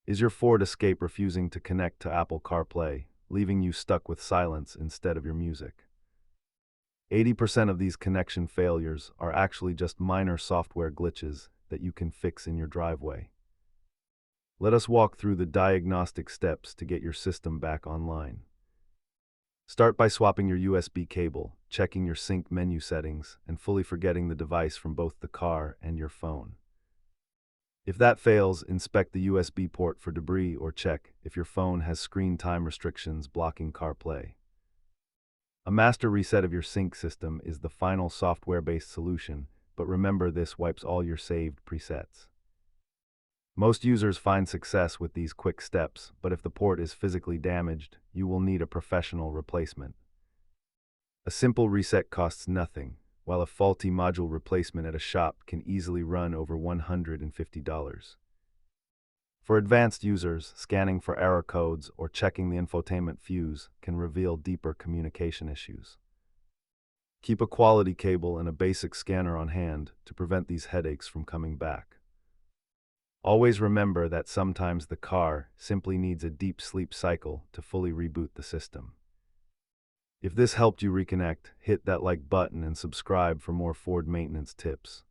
Is your Ford Escape refusing to connect to Apple CarPlay, leaving you stuck with silence instead of your music? 80% of these connection failures are actually just minor software glitches that you can fix in your driveway. Let us walk through the diagnostic steps to get your system back online. Start by swapping your USB cable, checking your sync menu settings, and fully forgetting the device from both the car and your phone. If that fails, inspect the USB port for debris or check if your phone has screen time restrictions blocking CarPlay. A master reset of your sync system is the final software-based solution, but remember this wipes all your saved presets. Most users find success with these quick steps, but if the port is physically damaged, you will need a professional replacement. A simple reset costs nothing, while a faulty module replacement at a shop can easily run over $150. For advanced users, scanning for error codes or checking the infotainment fuse can reveal deeper communication issues. Keep a quality cable and a basic scanner on hand to prevent these headaches from coming back. Always remember that sometimes the car simply needs a deep sleep cycle to fully reboot the system. If this helped you reconnect, hit that like button and subscribe for more Ford maintenance tips.